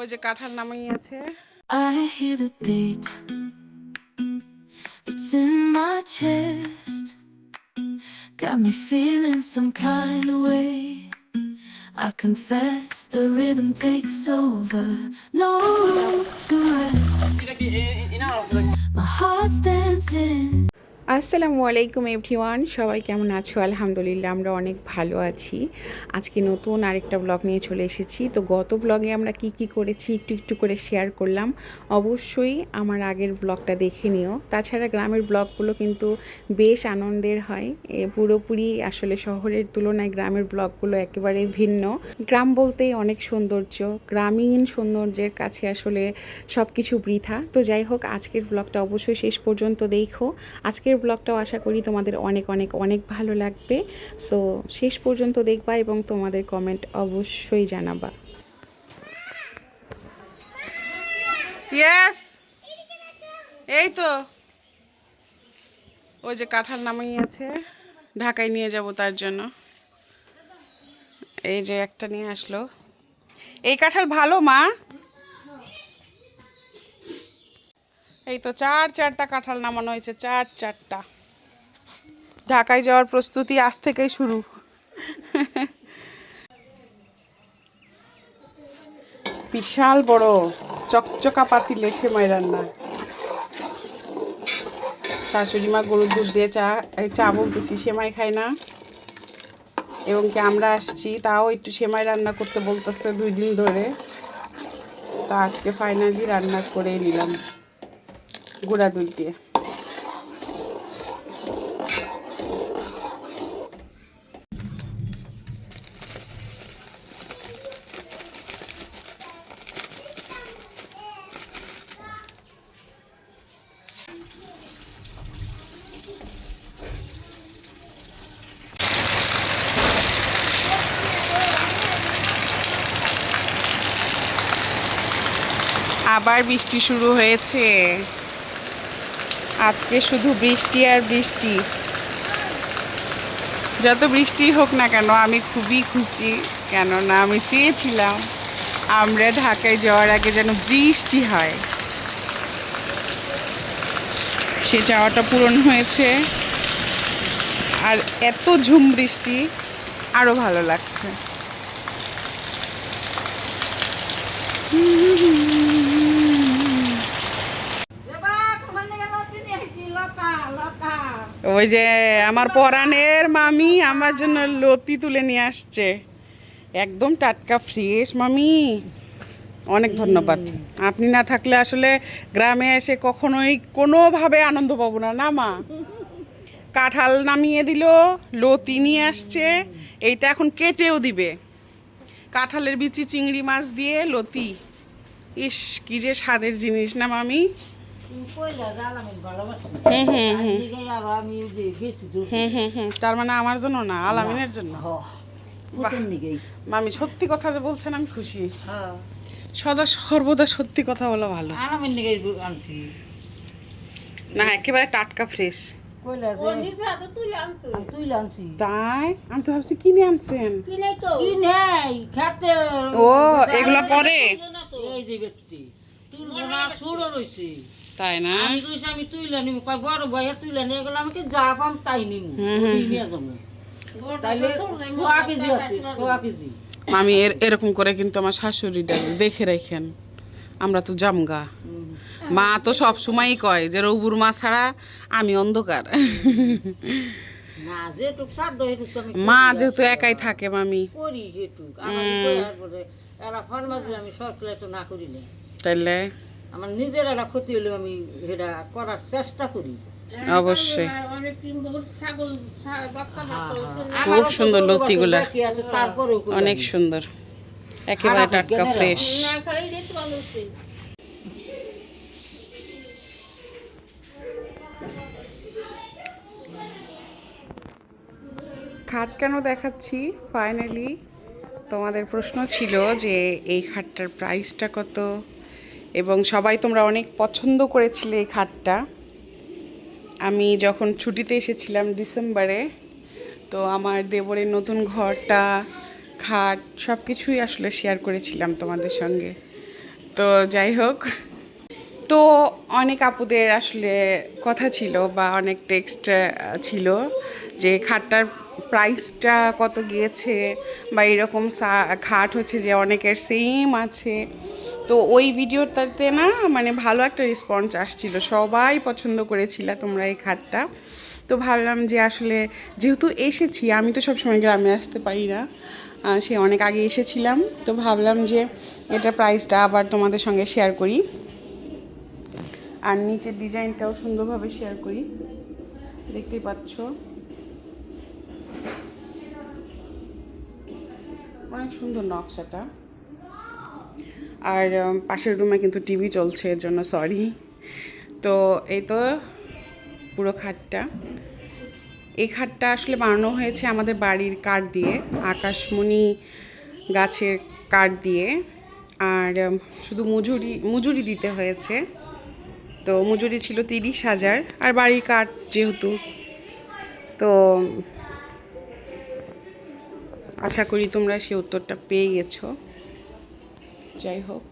ওই যে কাঁঠাল নামাই আছে। I hear the beat, it's in my chest, got me feeling some kind of way. I confess the rhythm takes over, no room to rest. My heart's dancing. আসসালামু আলাইকুম everyone, সবাই কেমন আছো? আলহামদুলিল্লাহ আমরা অনেক ভালো আছি। আজকে নতুন আরেকটা ব্লগ নিয়ে চলে এসেছি। তো গত ব্লগে আমরা কি কি করেছি একটু একটু করে শেয়ার করলাম। অবশ্যই আমার আগের ব্লগটা দেখে নিও। তাছাড়া গ্রামের ব্লগগুলো কিন্তু বেশ আনন্দের হয়। পুরোপুরি আসলে শহরের তুলনায় গ্রামের ব্লগগুলো একেবারে ভিন্ন। গ্রাম বলতেই অনেক সৌন্দর্য, গ্রামীণ সৌন্দর্যের কাছে আসলে সব কিছু বৃথা। তো যাই হোক, আজকের ব্লগটা অবশ্যই শেষ পর্যন্ত দেখো। আজকের ব্লগটাও আশা করি তোমাদের অনেক অনেক অনেক ভালো লাগবে। সো শেষ পর্যন্ত দেখবা এবং তোমাদের কমেন্ট অবশ্যই জানাবা। ইয়েস, এই তো ওই যে কাঁঠাল নামাই আছে, ঢাকায় নিয়ে যাব তার জন্য। এই যে একটা নিয়ে আসলো। এই কাঁঠাল ভালো মা। এই তো চারটা কাঁঠাল নামানো হয়েছে, চারটা। ঢাকায় যাওয়ার প্রস্তুতি আজ থেকেই শুরু। বিশাল বড় চকচকা পাতিলে সেমাই রান্না। শাশুড়ি মা গরুর দুধ দিয়ে চা বলতেছি, সেমাই খায় না। এবং কি আমরা আসছি তাও একটু সেমাই রান্না করতে বলতেছে 2 দিন ধরে। তা আজকে ফাইনালি রান্না করে নিলাম গুঁড়া দুধ দিয়ে। আবার বৃষ্টি শুরু হয়েছে। আজকে শুধু বৃষ্টি আর বৃষ্টি। যত বৃষ্টি হোক না কেন আমি খুবই খুশি, কেননা আমি চেয়েছিলাম আমরা ঢাকায় যাওয়ার আগে যেন বৃষ্টি হয়। সে চাওয়াটা পূরণ হয়েছে। আর এত ঝুম বৃষ্টি আরও ভালো লাগছে। ওই যে আমার পরাণের মামি আমার জন্য লতি তুলে নিয়ে আসছে, একদম টাটকা ফ্রেশ। মামি অনেক ধন্যবাদ। আপনি না থাকলে আসলে গ্রামে এসে কখনোই কোনোভাবে আনন্দ পাবো না। না মা, কাঁঠাল নামিয়ে দিল, লতি নিয়ে আসছে, এইটা এখন কেটেও দিবে। কাঁঠালের বিচি চিংড়ি মাছ দিয়ে লতি, ইস কি যে স্বাদের জিনিস না মামি। তার মানে আমার জন্য না, আলামিনের জন্য। মামি সত্যি কথা যে বলছেন আমি খুশি হয়েছি। সদা সর্বদা সত্যি কথা বলা ভালো। না একেবারে টাটকা ফ্রেশ। তাই আমি তো ভাবছি কিনে আনছেন। ও এগুলো পরে তাই না? আমি তুইলে নিব, বড় ভাইয়া তুইলে নিয়ে গেলে আমাকে যা পাম তাই নিব, নিয়ে যাবো। তাইলে 100 কেজি আছে, 100 কেজি। মামি এরকম করে কিন্তু আমার শাশুড়িটা দেখে রাখেন, আমরা তো জামগা। মা তো সব সময়ই কয় যে রৌবুর মা ছাড়া আমি অন্ধকার। মা যেহেতু একাই থাকে মামি করি যেটুক আমি সচলে তো না করি না, তাইলে আমার নিজের একটা ক্ষতি হলে আমি সেটা করার চেষ্টা করি। অবশ্যই খুব সুন্দর লতিগুলা, অনেক সুন্দর, একেবারে টাটকা ফ্রেশ। খাট কেন দেখাচ্ছি? ফাইনালি তোমাদের প্রশ্ন ছিল যে এই খাটটার প্রাইসটা কত, এবং সবাই তোমরা অনেক পছন্দ করেছিলে এই খাটটা। আমি যখন ছুটিতে এসেছিলাম ডিসেম্বরে, তো আমার দেবরের নতুন ঘরটা, খাট সব কিছুই আসলে শেয়ার করেছিলাম তোমাদের সঙ্গে। তো যাই হোক, তো অনেক আপুদের আসলে কথা ছিল বা অনেক টেক্সট ছিল যে খাটটার প্রাইসটা কত গিয়েছে বা এরকম খাট হচ্ছে যে অনেকের সেম আছে। তো ওই ভিডিওটাতে না মানে ভালো একটা রেসপন্স আসছিল, সবাই পছন্দ করেছিল তোমরা এই খাটটা। তো ভাবলাম যে আসলে যেহেতু এসেছি, আমি তো সবসময় গ্রামে আসতে পারি না, সে অনেক আগে এসেছিলাম, তো ভাবলাম যে এটা প্রাইসটা আবার তোমাদের সঙ্গে শেয়ার করি আর নিচের ডিজাইনটাও সুন্দরভাবে শেয়ার করি। দেখতেই পাচ্ছ অনেক সুন্দর নকশাটা। আর পাশের রুমে কিন্তু টিভি চলছে, এর জন্য সরি। তো এই তো পুরো খাটটা, এই খাটটা আসলে বানানো হয়েছে আমাদের বাড়ির কাঠ দিয়ে, আকাশমণি গাছের কাঠ দিয়ে। আর শুধু মজুরি দিতে হয়েছে, তো মজুরি ছিল 30,000, আর বাড়ির কাঠ যেহেতু, তো আশা করি তোমরা সেই উত্তরটা পেয়ে গেছো। যাই হোক,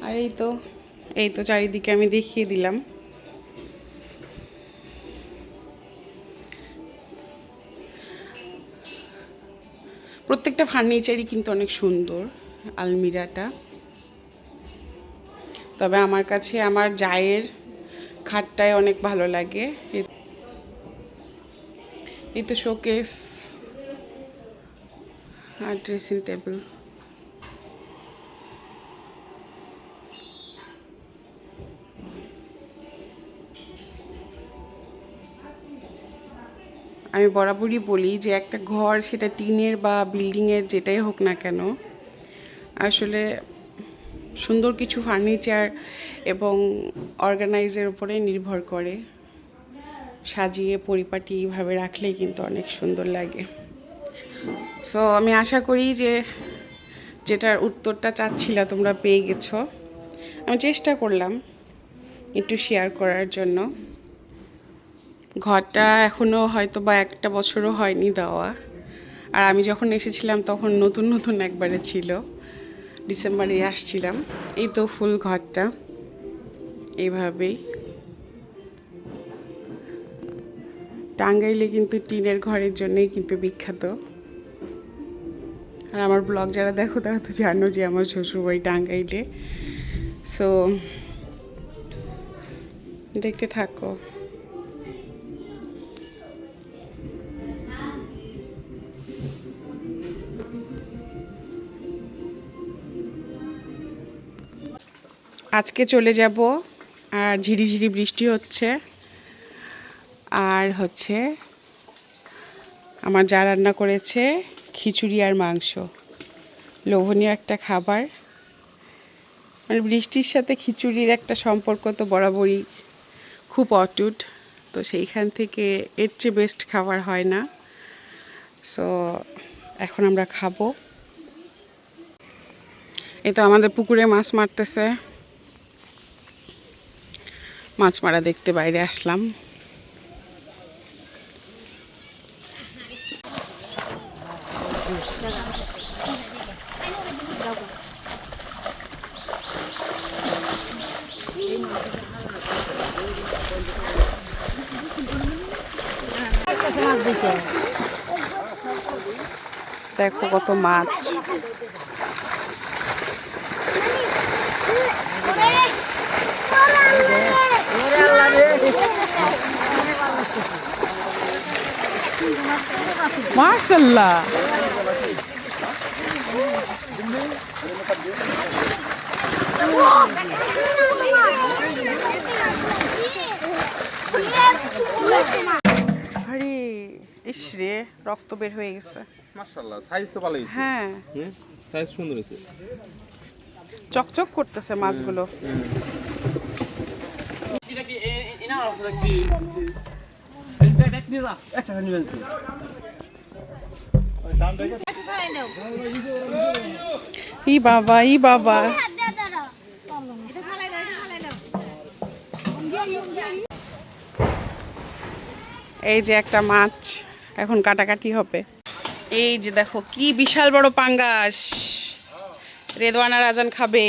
আর এই তো চারিদিকে আমি দেখিয়ে দিলাম। প্রত্যেকটা ফার্নিচারই কিন্তু অনেক সুন্দর, আলমিরাটা। তবে আমার কাছে আমার জায়ের খাটটাই অনেক ভালো লাগে। এই তো শোকেস আর ড্রেসিং টেবিল। আমি বরাবরই বলি যে একটা ঘর, সেটা টিনের বা বিল্ডিংয়ের যেটাই হোক না কেন, আসলে সুন্দর কিছু ফার্নিচার এবং অর্গানাইজের উপরে নির্ভর করে। সাজিয়ে পরিপাটিভাবে রাখলেই কিন্তু অনেক সুন্দর লাগে। সো আমি আশা করি যে যেটার উত্তরটা চাচ্ছিলা তোমরা পেয়ে গেছো। আমি চেষ্টা করলাম একটু শেয়ার করার জন্য। ঘরটা এখনও হয়তো বা 1 বছরও হয়নি দেওয়া, আর আমি যখন এসেছিলাম তখন নতুন নতুন একবারে ছিল, ডিসেম্বরে আসছিলাম। এই তো ফুল ঘরটা এইভাবেই। টাঙ্গাইলে কিন্তু টিনের ঘরের জন্যই কিন্তু বিখ্যাত। আর আমার ব্লগ যারা দেখো তারা তো জানো যে আমার শ্বশুরবাড়ি টাঙ্গাইলে। সো দেখতে থাকো। আজকে চলে যাব, আর ঝিরিঝিরি বৃষ্টি হচ্ছে। আর হচ্ছে আমার যা রান্না করেছে খিচুড়ি আর মাংস, লোভনীয় একটা খাবার। মানে বৃষ্টির সাথে খিচুড়ির একটা সম্পর্ক তো বরাবরই খুব অটুট, তো সেইখান থেকে এর চেয়ে বেস্ট খাবার হয় না। সো এখন আমরা খাবো। এই তো আমাদের পুকুরে মাছ মারতেছে, মাছ মারা দেখতে বাইরে আসলাম। দেখো কত মাছ। মাশাআল্লাহ, আরে ইস রে, রক্ত বের হয়ে গেছে। মাশাআল্লাহ, সাইজ তো ভালো হয়েছে। হ্যাঁ, সাইজ সুন্দর হয়েছে, চকচক করতেছে মাছগুলো। ই বাবা, ই বাবা, এই যে একটা মাছ এখন কাটাকাটি হবে। এই যে দেখো কি বিশাল বড় পাঙ্গাস, রেদওয়ানা রাজান খাবে।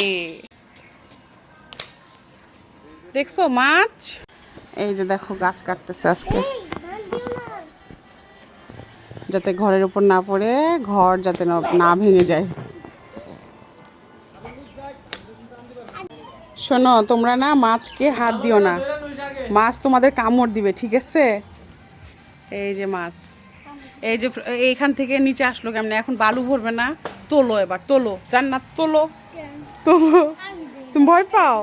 দেখছো মাছ? এই যে দেখো গাছ কাটতেছে আজকে, যাতে ঘরের উপর না পড়ে ঘর যাতে না ভেঙে যায়। শোনো, তোমরা না মাছকে হাত দিও না, মাছ তোমাদের কামড় দিবে, ঠিক আছে? এই যে মাছ, এই যে এইখান থেকে নিচে আসলো কেমনে, এখন বালু ভরবে না? তোলো এবার, তোলো জান্নাত, তোলো তোলো। তুমি ভয় পাও?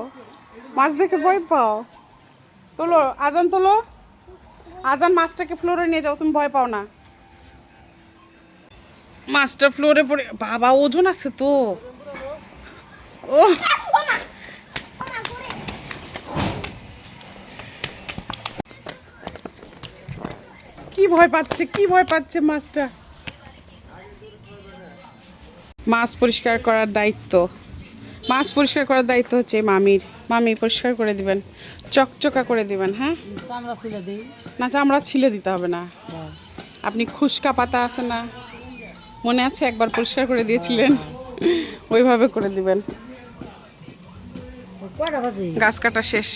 মাছ দেখে ভয় পাও? তোলো, আজান তোলো, আজান মাছটাকে ফ্লোরে নিয়ে যাও, তুমি ভয় পাও না? মাছটা ফ্লোরে পড়ে, বাবা ওজন আছে তো। ও কি ভয় পাচ্ছে, কি ভয় পাচ্ছে মাছটা। মাছ পরিষ্কার করার দায়িত্ব, মাছ পরিষ্কার করার দায়িত্ব হচ্ছে মামির। মামি পরিষ্কার করে দিবেন, চকচকা করে দিবেন। হ্যাঁ, আমরা ছিলে দিই। না চামড়া ছিলে দিতে হবে না। আপনি খুশকা পাতা আছে না, মনে আছে একবার পরিষ্কার করে দিয়েছিলেন, ওইভাবে করে দিবেন। কয়টা বাজে? গাছ কাটা শেষ।